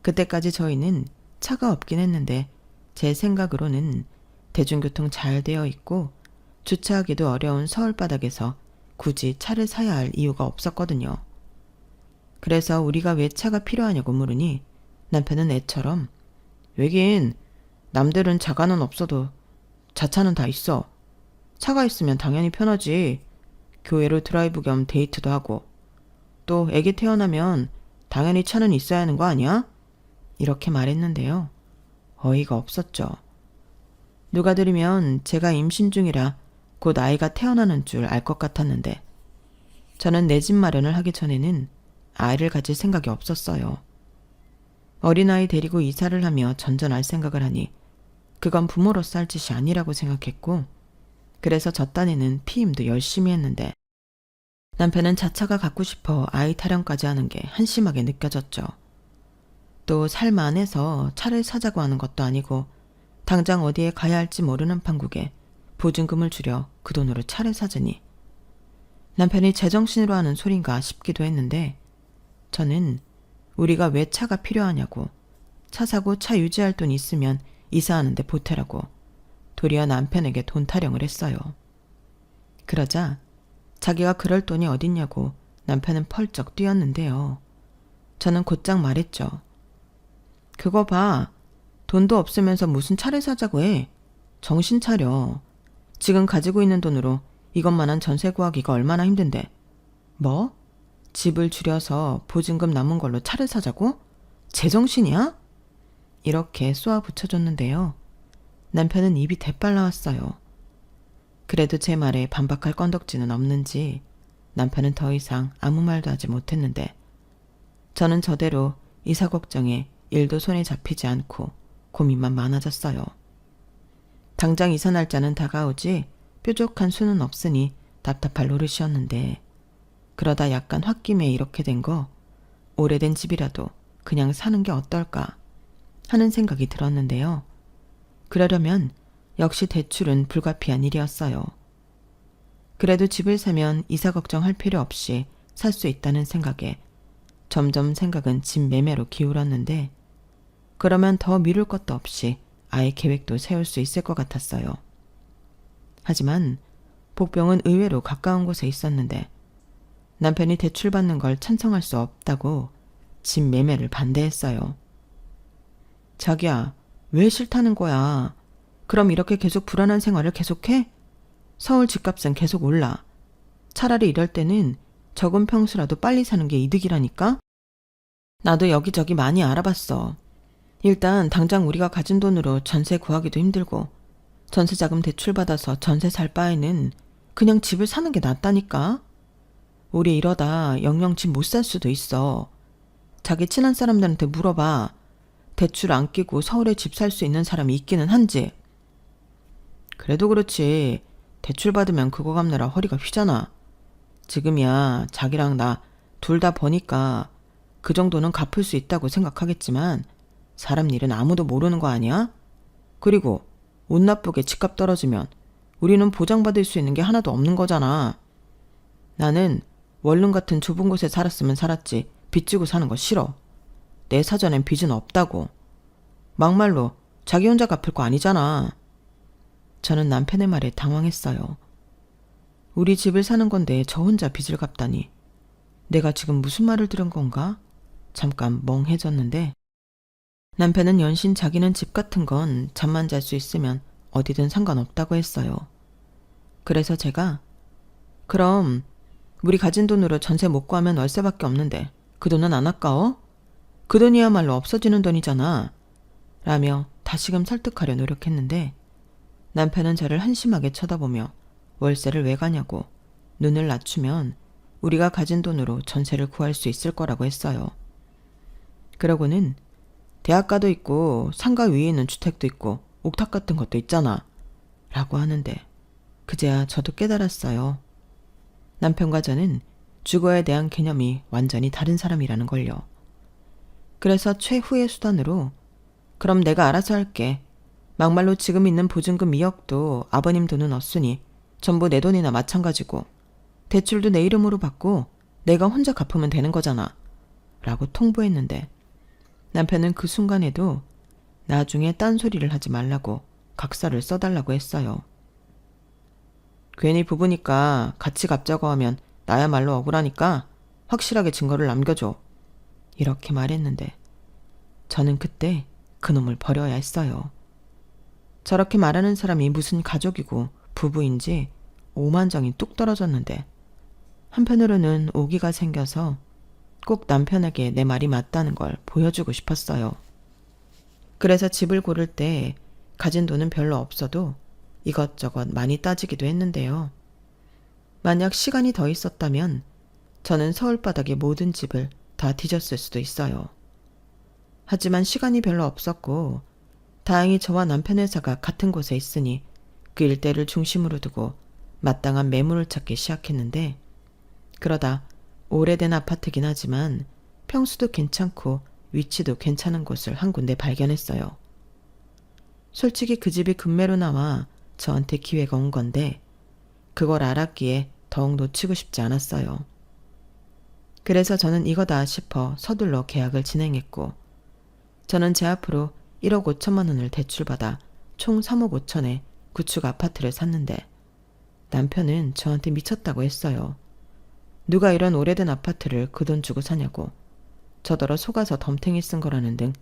Speaker 1: 그때까지 저희는 차가 없긴 했는데 제 생각으로는 대중교통 잘 되어 있고 주차하기도 어려운 서울바닥에서 굳이 차를 사야 할 이유가 없었거든요. 그래서 우리가 왜 차가 필요하냐고 물으니 남편은 애처럼 왜긴 남들은 자가는 없어도 자차는 다 있어. 차가 있으면 당연히 편하지. 교회로 드라이브 겸 데이트도 하고 또 애기 태어나면 당연히 차는 있어야 하는 거 아니야? 이렇게 말했는데요. 어이가 없었죠. 누가 들으면 제가 임신 중이라 곧 아이가 태어나는 줄 알 것 같았는데 저는 내 집 마련을 하기 전에는 아이를 가질 생각이 없었어요. 어린아이 데리고 이사를 하며 전전할 생각을 하니 그건 부모로서 할 짓이 아니라고 생각했고 그래서 저 딴에는 피임도 열심히 했는데 남편은 자차가 갖고 싶어 아이 타령까지 하는 게 한심하게 느껴졌죠. 또 살만해서 차를 사자고 하는 것도 아니고 당장 어디에 가야 할지 모르는 판국에 보증금을 줄여 그 돈으로 차를 사자니 남편이 제정신으로 하는 소린가 싶기도 했는데 저는 우리가 왜 차가 필요하냐고 차 사고 차 유지할 돈 있으면 이사하는데 보태라고 도리어 남편에게 돈 타령을 했어요. 그러자 자기가 그럴 돈이 어딨냐고 남편은 펄쩍 뛰었는데요. 저는 곧장 말했죠. 그거 봐. 돈도 없으면서 무슨 차를 사자고 해. 정신 차려. 지금 가지고 있는 돈으로 이것만한 전세 구하기가 얼마나 힘든데. 뭐? 집을 줄여서 보증금 남은 걸로 차를 사자고? 제정신이야? 이렇게 쏘아 붙여줬는데요. 남편은 입이 대빨 나왔어요. 그래도 제 말에 반박할 건덕지는 없는지 남편은 더 이상 아무 말도 하지 못했는데 저는 저대로 이사 걱정에 일도 손에 잡히지 않고 고민만 많아졌어요. 당장 이사 날짜는 다가오지 뾰족한 수는 없으니 답답할 노릇이었는데 그러다 약간 홧김에 이렇게 된 거 오래된 집이라도 그냥 사는 게 어떨까 하는 생각이 들었는데요. 그러려면 역시 대출은 불가피한 일이었어요. 그래도 집을 사면 이사 걱정할 필요 없이 살 수 있다는 생각에 점점 생각은 집 매매로 기울었는데 그러면 더 미룰 것도 없이 아예 계획도 세울 수 있을 것 같았어요. 하지만 복병은 의외로 가까운 곳에 있었는데 남편이 대출받는 걸 찬성할 수 없다고 집 매매를 반대했어요. 자기야, 왜 싫다는 거야? 그럼 이렇게 계속 불안한 생활을 계속해? 서울 집값은 계속 올라. 차라리 이럴 때는 적은 평수라도 빨리 사는 게 이득이라니까? 나도 여기저기 많이 알아봤어. 일단 당장 우리가 가진 돈으로 전세 구하기도 힘들고 전세자금 대출받아서 전세 살 바에는 그냥 집을 사는 게 낫다니까? 우리 이러다 영영 집 못 살 수도 있어. 자기 친한 사람들한테 물어봐. 대출 안 끼고 서울에 집 살 수 있는 사람이 있기는 한지. 그래도 그렇지. 대출 받으면 그거 갚느라 허리가 휘잖아. 지금이야 자기랑 나 둘 다 버니까 그 정도는 갚을 수 있다고 생각하겠지만 사람 일은 아무도 모르는 거 아니야? 그리고 운 나쁘게 집값 떨어지면 우리는 보장받을 수 있는 게 하나도 없는 거잖아. 나는 원룸 같은 좁은 곳에 살았으면 살았지 빚 지고 사는 거 싫어. 내 사전엔 빚은 없다고. 막말로 자기 혼자 갚을 거 아니잖아. 저는 남편의 말에 당황했어요. 우리 집을 사는 건데 저 혼자 빚을 갚다니. 내가 지금 무슨 말을 들은 건가? 잠깐 멍해졌는데 남편은 연신 자기는 집 같은 건 잠만 잘 수 있으면 어디든 상관없다고 했어요. 그래서 제가 그럼 우리 가진 돈으로 전세 못 구하면 월세밖에 없는데 그 돈은 안 아까워? 그 돈이야말로 없어지는 돈이잖아. 라며 다시금 설득하려 노력했는데 남편은 저를 한심하게 쳐다보며 월세를 왜 가냐고 눈을 낮추면 우리가 가진 돈으로 전세를 구할 수 있을 거라고 했어요. 그러고는 대학가도 있고 상가 위에 있는 주택도 있고 옥탑 같은 것도 있잖아. 라고 하는데 그제야 저도 깨달았어요. 남편과 저는 주거에 대한 개념이 완전히 다른 사람이라는 걸요. 그래서 최후의 수단으로 그럼 내가 알아서 할게. 막말로 지금 있는 보증금 2억도 아버님 돈은 없으니 전부 내 돈이나 마찬가지고 대출도 내 이름으로 받고 내가 혼자 갚으면 되는 거잖아. 라고 통보했는데 남편은 그 순간에도 나중에 딴소리를 하지 말라고 각서를 써달라고 했어요. 괜히 부부니까 같이 갚자고 하면 나야말로 억울하니까 확실하게 증거를 남겨줘. 이렇게 말했는데 저는 그때 그놈을 버려야 했어요. 저렇게 말하는 사람이 무슨 가족이고 부부인지 오만정이 뚝 떨어졌는데 한편으로는 오기가 생겨서 꼭 남편에게 내 말이 맞다는 걸 보여주고 싶었어요. 그래서 집을 고를 때 가진 돈은 별로 없어도 이것저것 많이 따지기도 했는데요. 만약 시간이 더 있었다면 저는 서울바닥의 모든 집을 다 뒤졌을 수도 있어요. 하지만 시간이 별로 없었고 다행히 저와 남편 회사가 같은 곳에 있으니 그 일대를 중심으로 두고 마땅한 매물을 찾기 시작했는데 그러다 오래된 아파트긴 하지만 평수도 괜찮고 위치도 괜찮은 곳을 한 군데 발견했어요. 솔직히 그 집이 급매로 나와 저한테 기회가 온 건데 그걸 알았기에 더욱 놓치고 싶지 않았어요. 그래서 저는 이거다 싶어 서둘러 계약을 진행했고 저는 제 앞으로 1억 5천만 원을 대출받아 총 3억 5천에 구축 아파트를 샀는데 남편은 저한테 미쳤다고 했어요. 누가 이런 오래된 아파트를 그 돈 주고 사냐고 저더러 속아서 덤탱이 쓴 거라는 등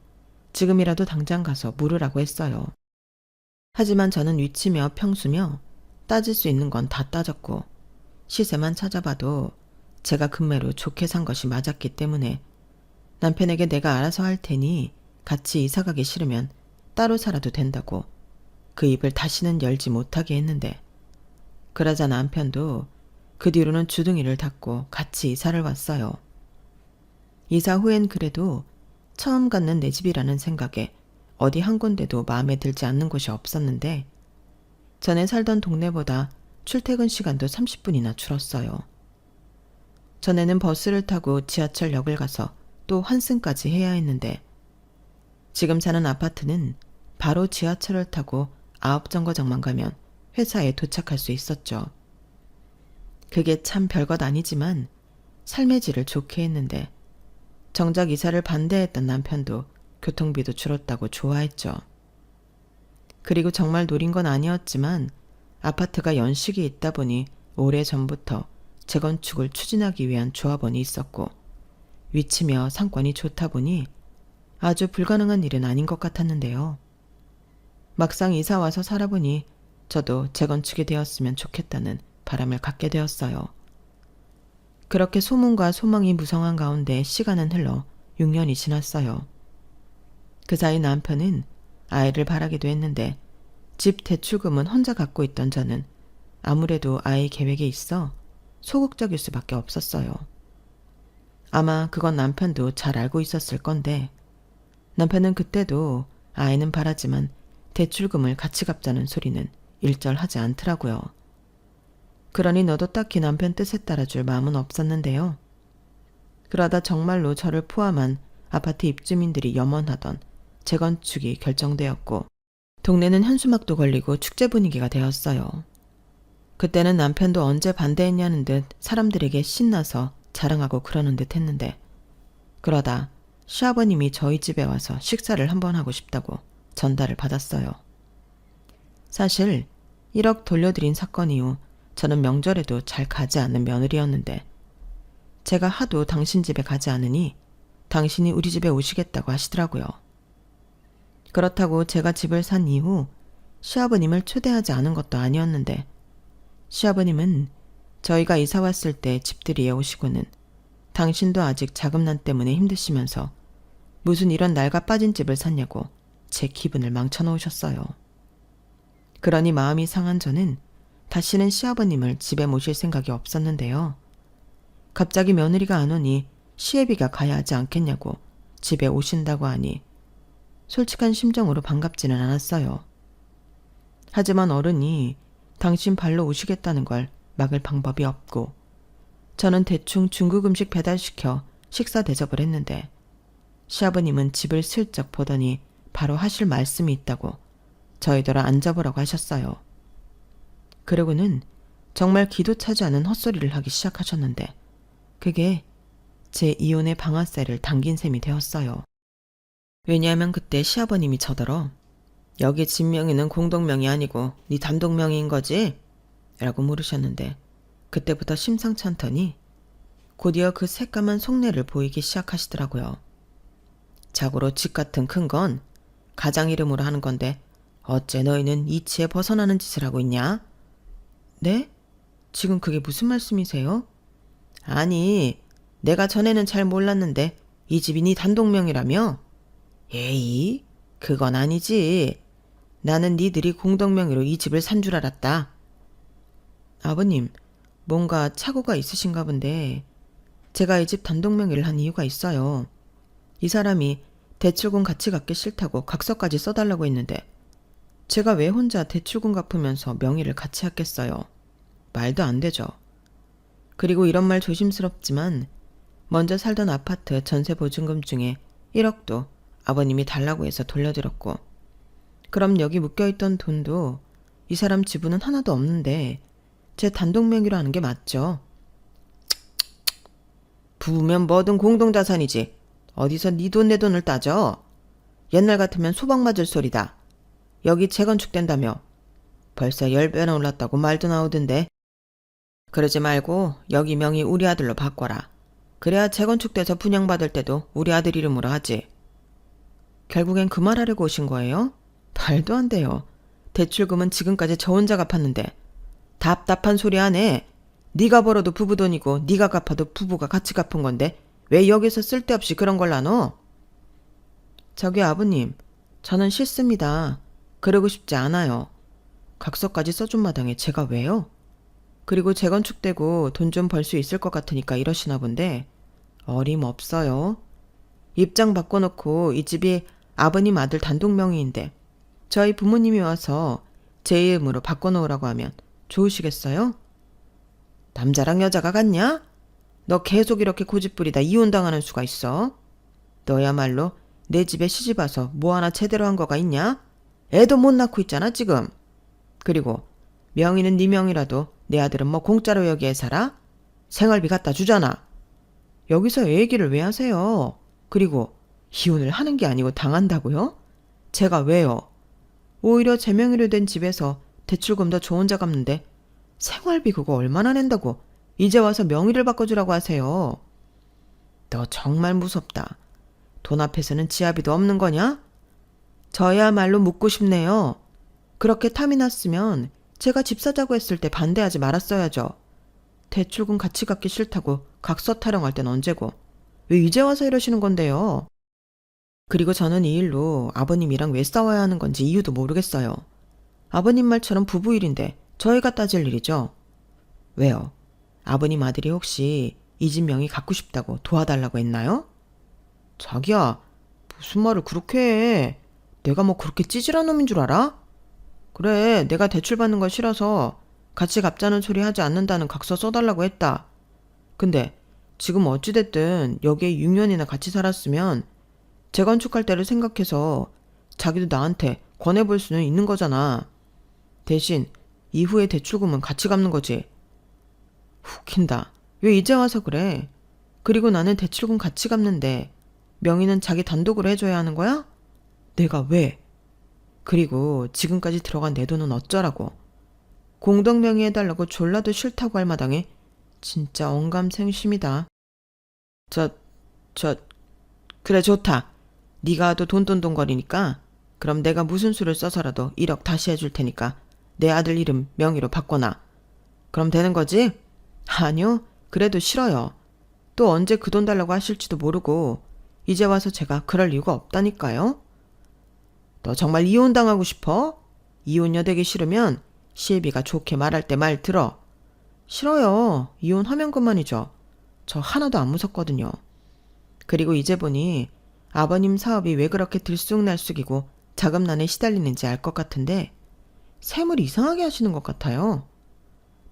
Speaker 1: 지금이라도 당장 가서 물으라고 했어요. 하지만 저는 위치며 평수며 따질 수 있는 건 다 따졌고 시세만 찾아봐도 제가 급매로 좋게 산 것이 맞았기 때문에 남편에게 내가 알아서 할 테니 같이 이사가기 싫으면 따로 살아도 된다고 그 입을 다시는 열지 못하게 했는데 그러자 남편도 그 뒤로는 주둥이를 닫고 같이 이사를 왔어요. 이사 후엔 그래도 처음 갖는 내 집이라는 생각에 어디 한 군데도 마음에 들지 않는 곳이 없었는데 전에 살던 동네보다 출퇴근 시간도 30분이나 줄었어요. 전에는 버스를 타고 지하철역을 가서 또 환승까지 해야 했는데 지금 사는 아파트는 바로 지하철을 타고 9정거장만 가면 회사에 도착할 수 있었죠. 그게 참 별것 아니지만 삶의 질을 좋게 했는데 정작 이사를 반대했던 남편도 교통비도 줄었다고 좋아했죠. 그리고 정말 노린 건 아니었지만 아파트가 연식이 있다 보니 오래전부터 재건축을 추진하기 위한 조합원이 있었고 위치며 상권이 좋다 보니 아주 불가능한 일은 아닌 것 같았는데요. 막상 이사 와서 살아보니 저도 재건축이 되었으면 좋겠다는 바람을 갖게 되었어요. 그렇게 소문과 소망이 무성한 가운데 시간은 흘러 6년이 지났어요. 그 사이 남편은 아이를 바라기도 했는데 집 대출금은 혼자 갖고 있던 저는 아무래도 아이 계획에 있어 소극적일 수밖에 없었어요. 아마 그건 남편도 잘 알고 있었을 건데 남편은 그때도 아이는 바라지만 대출금을 같이 갚자는 소리는 일절하지 않더라고요. 그러니 너도 딱히 남편 뜻에 따라줄 마음은 없었는데요. 그러다 정말로 저를 포함한 아파트 입주민들이 염원하던 재건축이 결정되었고 동네는 현수막도 걸리고 축제 분위기가 되었어요. 그때는 남편도 언제 반대했냐는 듯 사람들에게 신나서 자랑하고 그러는 듯 했는데 그러다 시아버님이 저희 집에 와서 식사를 한번 하고 싶다고 전달을 받았어요. 사실 1억 돌려드린 사건 이후 저는 명절에도 잘 가지 않는 며느리였는데 제가 하도 당신 집에 가지 않으니 당신이 우리 집에 오시겠다고 하시더라고요. 그렇다고 제가 집을 산 이후 시아버님을 초대하지 않은 것도 아니었는데 시아버님은 저희가 이사 왔을 때 집들이에 오시고는 당신도 아직 자금난 때문에 힘드시면서 무슨 이런 낡아 빠진 집을 샀냐고 제 기분을 망쳐놓으셨어요. 그러니 마음이 상한 저는 다시는 시아버님을 집에 모실 생각이 없었는데요. 갑자기 며느리가 안 오니 시애비가 가야 하지 않겠냐고 집에 오신다고 하니 솔직한 심정으로 반갑지는 않았어요. 하지만 어른이 당신 발로 오시겠다는 걸 막을 방법이 없고 저는 대충 중국 음식 배달시켜 식사 대접을 했는데 시아버님은 집을 슬쩍 보더니 바로 하실 말씀이 있다고 저희더러 앉아보라고 하셨어요. 그러고는 정말 기도 차지 않은 헛소리를 하기 시작하셨는데 그게 제 이혼의 방아쇠를 당긴 셈이 되었어요. 왜냐하면 그때 시아버님이 저더러 여기 집 명의는 공동명의 아니고 네 단독명의인 거지? 라고 물으셨는데 그때부터 심상치 않더니 곧이어 그 새까만 속내를 보이기 시작하시더라고요. 자고로 집 같은 큰 건 가장 이름으로 하는 건데 어째 너희는 이치에 벗어나는 짓을 하고 있냐? 네? 지금 그게 무슨 말씀이세요? 아니, 내가 전에는 잘 몰랐는데 이 집이 네 단독명의라며? 에이, 그건 아니지. 나는 니들이 공동명의로 이 집을 산 줄 알았다. 아버님, 뭔가 착오가 있으신가 본데 제가 이 집 단독명의를 한 이유가 있어요. 이 사람이 대출금 같이 갚기 싫다고 각서까지 써달라고 했는데 제가 왜 혼자 대출금 갚으면서 명의를 같이 했겠어요. 말도 안 되죠. 그리고 이런 말 조심스럽지만 먼저 살던 아파트 전세보증금 중에 1억도 아버님이 달라고 해서 돌려드렸고 그럼 여기 묶여있던 돈도 이 사람 지분은 하나도 없는데 제 단독 명의로 하는 게 맞죠. 부부면 뭐든 공동자산이지. 어디서 네 돈 내 돈을 따져. 옛날 같으면 소방 맞을 소리다. 여기 재건축된다며. 벌써 10배나 올랐다고 말도 나오던데. 그러지 말고 여기 명의 우리 아들로 바꿔라. 그래야 재건축돼서 분양받을 때도 우리 아들 이름으로 하지. 결국엔 그 말하려고 오신 거예요? 말도 안 돼요. 대출금은 지금까지 저 혼자 갚았는데 답답한 소리 안 해. 네가 벌어도 부부 돈이고 네가 갚아도 부부가 같이 갚은 건데 왜 여기서 쓸데없이 그런 걸 나눠? 저기 아버님, 저는 싫습니다. 그러고 싶지 않아요. 각서까지 써준 마당에 제가 왜요? 그리고 재건축되고 돈 좀 벌 수 있을 것 같으니까 이러시나 본데 어림없어요. 입장 바꿔놓고 이 집이 아버님 아들 단독 명의인데 저희 부모님이 와서 제 이름으로 바꿔놓으라고 하면 좋으시겠어요? 남자랑 여자가 같냐? 너 계속 이렇게 고집부리다 이혼당하는 수가 있어. 너야말로 내 집에 시집 와서 뭐 하나 제대로 한 거가 있냐? 애도 못 낳고 있잖아 지금. 그리고 명의는 네 명이라도 내 아들은 뭐 공짜로 여기에 살아? 생활비 갖다 주잖아. 여기서 애 얘기를 왜 하세요? 그리고 이혼을 하는 게 아니고 당한다고요? 제가 왜요? 오히려 제 명의로 된 집에서 대출금 더 저 혼자 갚는데 생활비 그거 얼마나 낸다고 이제 와서 명의를 바꿔주라고 하세요. 너 정말 무섭다. 돈 앞에서는 지아비도 없는 거냐? 저야말로 묻고 싶네요. 그렇게 탐이 났으면 제가 집 사자고 했을 때 반대하지 말았어야죠. 대출금 같이 갚기 싫다고 각서 타령할 땐 언제고. 왜 이제 와서 이러시는 건데요? 그리고 저는 이 일로 아버님이랑 왜 싸워야 하는 건지 이유도 모르겠어요. 아버님 말처럼 부부 일인데 저희가 따질 일이죠. 왜요? 아버님 아들이 혹시 이 집 명의 갖고 싶다고 도와달라고 했나요? 자기야, 무슨 말을 그렇게 해. 내가 뭐 그렇게 찌질한 놈인 줄 알아? 그래, 내가 대출 받는 거 싫어서 같이 갚자는 소리 하지 않는다는 각서 써달라고 했다. 근데 지금 어찌됐든 여기에 6년이나 같이 살았으면 재건축할 때를 생각해서 자기도 나한테 권해볼 수는 있는 거잖아. 대신 이후에 대출금은 같이 갚는 거지. 웃긴다. 왜 이제 와서 그래? 그리고 나는 대출금 같이 갚는데 명의는 자기 단독으로 해줘야 하는 거야? 내가 왜? 그리고 지금까지 들어간 내 돈은 어쩌라고? 공동명의 해달라고 졸라도 싫다고 할 마당에 진짜 언감생심이다. 저, 그래 좋다. 네가 하도 돈돈돈거리니까 그럼 내가 무슨 수를 써서라도 1억 다시 해줄 테니까 내 아들 이름 명의로 바꿔놔. 그럼 되는 거지? 아니요. 그래도 싫어요. 또 언제 그 돈 달라고 하실지도 모르고 이제 와서 제가 그럴 이유가 없다니까요. 너 정말 이혼당하고 싶어? 이혼녀 되기 싫으면 시애비가 좋게 말할 때 말 들어. 싫어요. 이혼하면 그만이죠. 저 하나도 안 무섭거든요. 그리고 이제 보니 아버님 사업이 왜 그렇게 들쑥날쑥이고 자금난에 시달리는지 알 것 같은데 셈을 이상하게 하시는 것 같아요.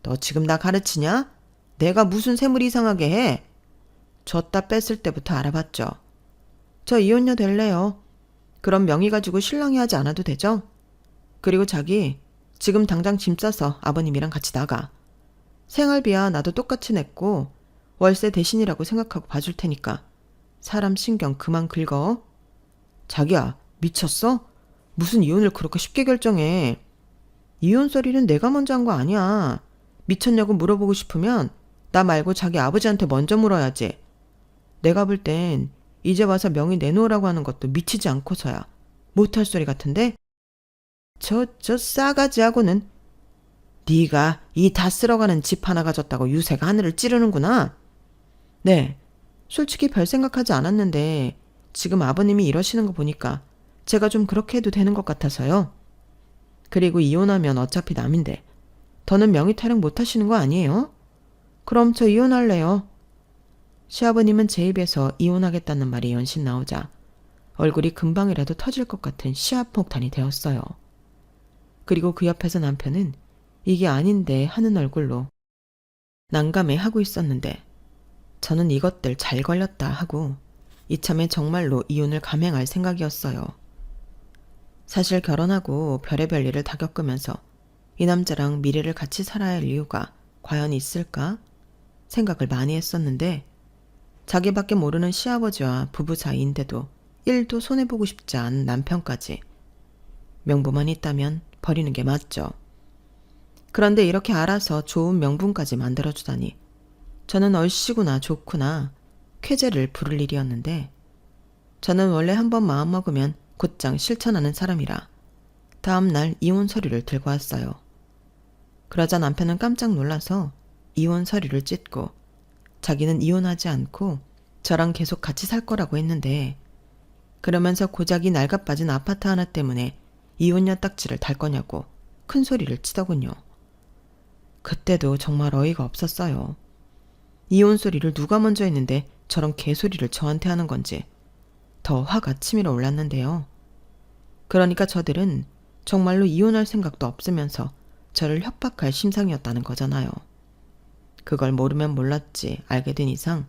Speaker 1: 너 지금 나 가르치냐? 내가 무슨 셈을 이상하게 해? 줬다 뺐을 때부터 알아봤죠. 저 이혼녀 될래요. 그럼 명의 가지고 신랑이 하지 않아도 되죠? 그리고 자기 지금 당장 짐 싸서 아버님이랑 같이 나가. 생활비야 나도 똑같이 냈고 월세 대신이라고 생각하고 봐줄 테니까 사람 신경 그만 긁어. 자기야 미쳤어? 무슨 이혼을 그렇게 쉽게 결정해. 이혼 소리는 내가 먼저 한 거 아니야. 미쳤냐고 물어보고 싶으면 나 말고 자기 아버지한테 먼저 물어야지. 내가 볼 땐 이제 와서 명의 내놓으라고 하는 것도 미치지 않고서야 못할 소리 같은데? 저 싸가지하고는 네가 이 다 쓸어가는 집 하나 가졌다고 유세가 하늘을 찌르는구나. 네, 솔직히 별 생각하지 않았는데 지금 아버님이 이러시는 거 보니까 제가 좀 그렇게 해도 되는 것 같아서요. 그리고 이혼하면 어차피 남인데 더는 명의 타령 못 하시는 거 아니에요? 그럼 저 이혼할래요. 시아버님은 제 입에서 이혼하겠다는 말이 연신 나오자 얼굴이 금방이라도 터질 것 같은 시합폭탄이 되었어요. 그리고 그 옆에서 남편은 이게 아닌데 하는 얼굴로 난감해 하고 있었는데 저는 이것들 잘 걸렸다 하고 이참에 정말로 이혼을 감행할 생각이었어요. 사실 결혼하고 별의별 일을 다 겪으면서 이 남자랑 미래를 같이 살아야 할 이유가 과연 있을까 생각을 많이 했었는데 자기밖에 모르는 시아버지와 부부 사이인데도 1도 손해보고 싶지 않은 남편까지 명분만 있다면 버리는 게 맞죠. 그런데 이렇게 알아서 좋은 명분까지 만들어주다니 저는 얼씨구나 좋구나 쾌재를 부를 일이었는데 저는 원래 한번 마음먹으면 곧장 실천하는 사람이라 다음날 이혼 서류를 들고 왔어요. 그러자 남편은 깜짝 놀라서 이혼 서류를 찢고 자기는 이혼하지 않고 저랑 계속 같이 살 거라고 했는데 그러면서 고작이 낡아빠진 아파트 하나 때문에 이혼녀 딱지를 달 거냐고 큰 소리를 치더군요. 그때도 정말 어이가 없었어요. 이혼 소리를 누가 먼저 했는데 저런 개소리를 저한테 하는 건지 더 화가 치밀어 올랐는데요. 그러니까 저들은 정말로 이혼할 생각도 없으면서 저를 협박할 심상이었다는 거잖아요. 그걸 모르면 몰랐지 알게 된 이상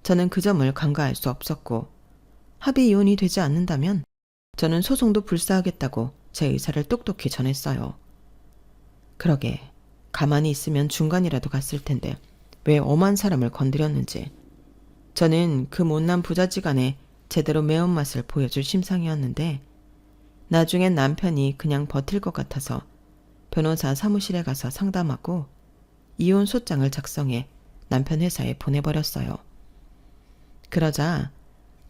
Speaker 1: 저는 그 점을 간과할 수 없었고 합의 이혼이 되지 않는다면 저는 소송도 불사하겠다고 제 의사를 똑똑히 전했어요. 그러게 가만히 있으면 중간이라도 갔을 텐데 왜 엄한 사람을 건드렸는지 저는 그 못난 부자지간에 제대로 매운맛을 보여줄 심상이었는데 나중엔 남편이 그냥 버틸 것 같아서 변호사 사무실에 가서 상담하고 이혼 소장을 작성해 남편 회사에 보내버렸어요. 그러자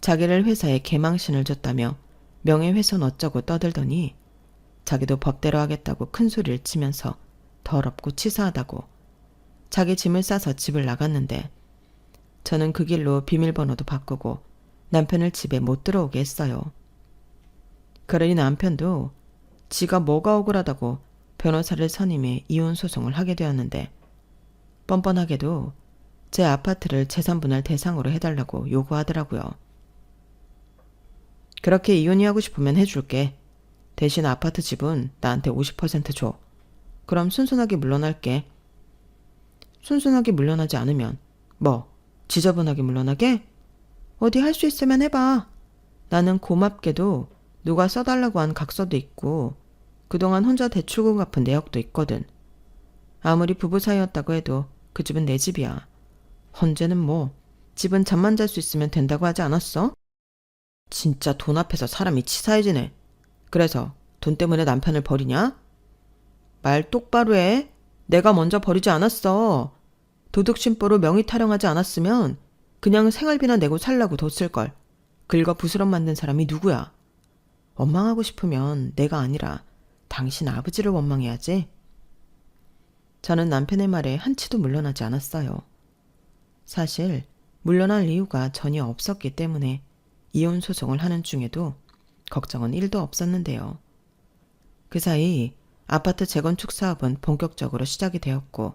Speaker 1: 자기를 회사에 개망신을 줬다며 명예훼손 어쩌고 떠들더니 자기도 법대로 하겠다고 큰 소리를 치면서 더럽고 치사하다고 자기 짐을 싸서 집을 나갔는데 저는 그 길로 비밀번호도 바꾸고 남편을 집에 못 들어오게 했어요. 그러니 남편도 지가 뭐가 억울하다고 변호사를 선임해 이혼 소송을 하게 되었는데 뻔뻔하게도 제 아파트를 재산분할 대상으로 해달라고 요구하더라고요. 그렇게 이혼이 하고 싶으면 해줄게. 대신 아파트 집은 나한테 50% 줘. 그럼 순순하게 물러날게. 순순하게 물러나지 않으면 뭐 지저분하게 물러나게? 어디 할 수 있으면 해봐. 나는 고맙게도 누가 써달라고 한 각서도 있고 그동안 혼자 대출금 갚은 내역도 있거든. 아무리 부부 사이였다고 해도 그 집은 내 집이야. 헌재는 뭐 집은 잠만 잘 수 있으면 된다고 하지 않았어? 진짜 돈 앞에서 사람이 치사해지네. 그래서 돈 때문에 남편을 버리냐? 말 똑바로 해. 내가 먼저 버리지 않았어. 도둑심보로 명의 타령하지 않았으면 그냥 생활비나 내고 살라고 뒀을걸. 긁어 부스럼 만든 사람이 누구야? 원망하고 싶으면 내가 아니라 당신 아버지를 원망해야지. 저는 남편의 말에 한치도 물러나지 않았어요. 사실 물러날 이유가 전혀 없었기 때문에 이혼 소송을 하는 중에도 걱정은 1도 없었는데요. 그 사이 아파트 재건축 사업은 본격적으로 시작이 되었고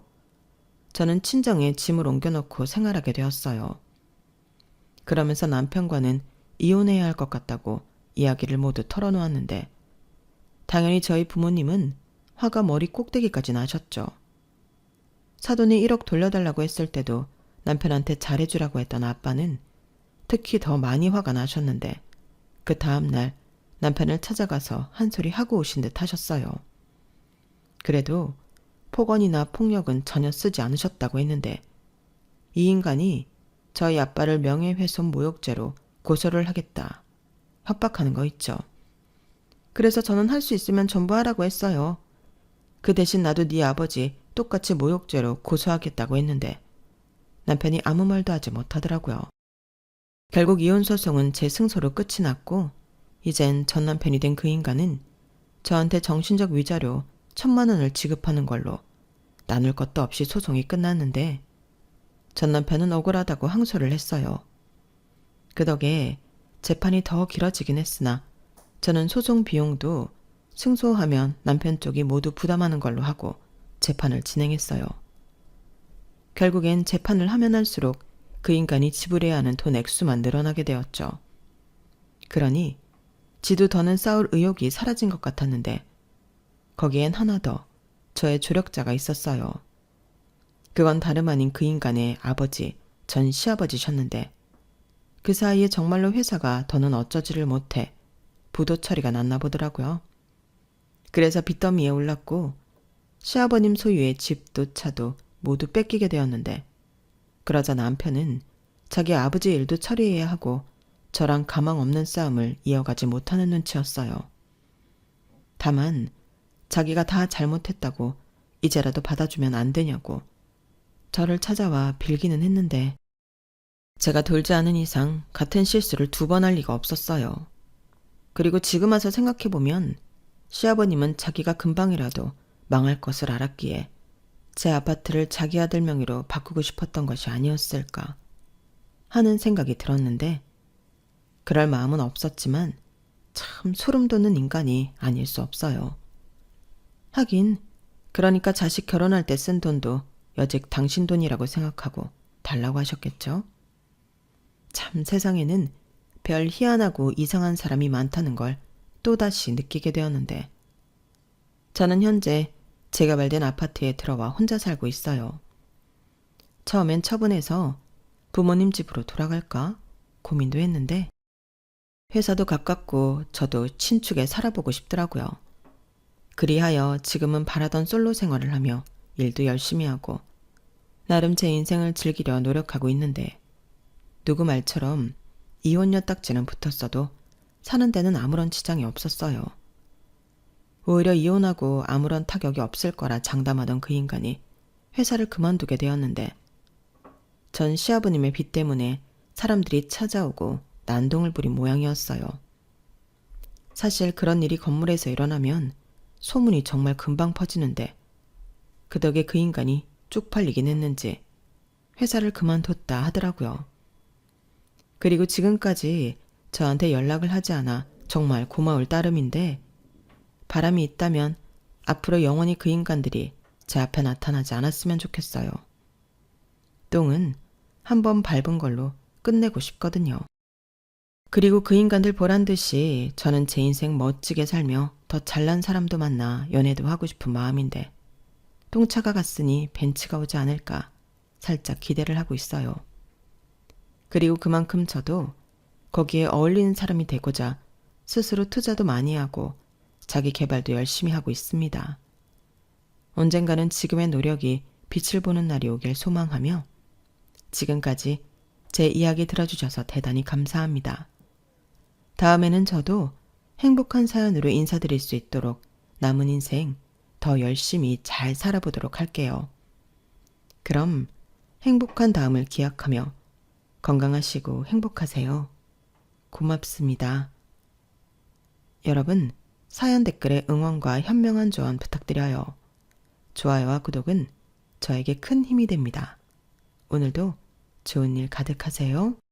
Speaker 1: 저는 친정에 짐을 옮겨놓고 생활하게 되었어요. 그러면서 남편과는 이혼해야 할 것 같다고 이야기를 모두 털어놓았는데 당연히 저희 부모님은 화가 머리 꼭대기까지 나셨죠. 사돈이 1억 돌려달라고 했을 때도 남편한테 잘해주라고 했던 아빠는 특히 더 많이 화가 나셨는데 그 다음날 남편을 찾아가서 한 소리 하고 오신 듯 하셨어요. 그래도 폭언이나 폭력은 전혀 쓰지 않으셨다고 했는데 이 인간이 저희 아빠를 명예훼손 모욕죄로 고소를 하겠다 협박하는 거 있죠. 그래서 저는 할 수 있으면 전부 하라고 했어요. 그 대신 나도 네 아버지 똑같이 모욕죄로 고소하겠다고 했는데 남편이 아무 말도 하지 못하더라고요. 결국 이혼 소송은 제 승소로 끝이 났고 이젠 전 남편이 된 그 인간은 저한테 정신적 위자료 1,000만 원을 지급하는 걸로 나눌 것도 없이 소송이 끝났는데 전 남편은 억울하다고 항소를 했어요. 그 덕에 재판이 더 길어지긴 했으나 저는 소송 비용도 승소하면 남편 쪽이 모두 부담하는 걸로 하고 재판을 진행했어요. 결국엔 재판을 하면 할수록 그 인간이 지불해야 하는 돈 액수만 늘어나게 되었죠. 그러니 지도 더는 싸울 의욕이 사라진 것 같았는데 거기엔 하나 더 저의 조력자가 있었어요. 그건 다름 아닌 그 인간의 아버지, 전 시아버지셨는데 그 사이에 정말로 회사가 더는 어쩌지를 못해 부도 처리가 났나 보더라고요. 그래서 빚더미에 올랐고 시아버님 소유의 집도 차도 모두 뺏기게 되었는데 그러자 남편은 자기 아버지 일도 처리해야 하고 저랑 가망 없는 싸움을 이어가지 못하는 눈치였어요. 다만 자기가 다 잘못했다고 이제라도 받아주면 안 되냐고 저를 찾아와 빌기는 했는데 제가 돌지 않은 이상 같은 실수를 2번 할 리가 없었어요. 그리고 지금 와서 생각해보면 시아버님은 자기가 금방이라도 망할 것을 알았기에 제 아파트를 자기 아들 명의로 바꾸고 싶었던 것이 아니었을까 하는 생각이 들었는데 그럴 마음은 없었지만 참 소름 돋는 인간이 아닐 수 없어요. 하긴 그러니까 자식 결혼할 때 쓴 돈도 여직 당신 돈이라고 생각하고 달라고 하셨겠죠? 참 세상에는 별 희한하고 이상한 사람이 많다는 걸 또다시 느끼게 되었는데 저는 현재 재개발된 아파트에 들어와 혼자 살고 있어요. 처음엔 처분해서 부모님 집으로 돌아갈까 고민도 했는데 회사도 가깝고 저도 친축에 살아보고 싶더라고요. 그리하여 지금은 바라던 솔로 생활을 하며 일도 열심히 하고 나름 제 인생을 즐기려 노력하고 있는데 누구 말처럼 이혼녀 딱지는 붙었어도 사는 데는 아무런 지장이 없었어요. 오히려 이혼하고 아무런 타격이 없을 거라 장담하던 그 인간이 회사를 그만두게 되었는데 전 시아버님의 빚 때문에 사람들이 찾아오고 난동을 부린 모양이었어요. 사실 그런 일이 건물에서 일어나면 소문이 정말 금방 퍼지는데 그 덕에 그 인간이 쪽팔리긴 했는지 회사를 그만뒀다 하더라고요. 그리고 지금까지 저한테 연락을 하지 않아 정말 고마울 따름인데 바람이 있다면 앞으로 영원히 그 인간들이 제 앞에 나타나지 않았으면 좋겠어요. 똥은 한번 밟은 걸로 끝내고 싶거든요. 그리고 그 인간들 보란 듯이 저는 제 인생 멋지게 살며 더 잘난 사람도 만나 연애도 하고 싶은 마음인데 똥차가 갔으니 벤츠가 오지 않을까 살짝 기대를 하고 있어요. 그리고 그만큼 저도 거기에 어울리는 사람이 되고자 스스로 투자도 많이 하고 자기 개발도 열심히 하고 있습니다. 언젠가는 지금의 노력이 빛을 보는 날이 오길 소망하며 지금까지 제 이야기 들어주셔서 대단히 감사합니다. 다음에는 저도 행복한 사연으로 인사드릴 수 있도록 남은 인생 더 열심히 잘 살아보도록 할게요. 그럼 행복한 다음을 기약하며 건강하시고 행복하세요. 고맙습니다. 여러분, 사연 댓글에 응원과 현명한 조언 부탁드려요. 좋아요와 구독은 저에게 큰 힘이 됩니다. 오늘도 좋은 일 가득하세요.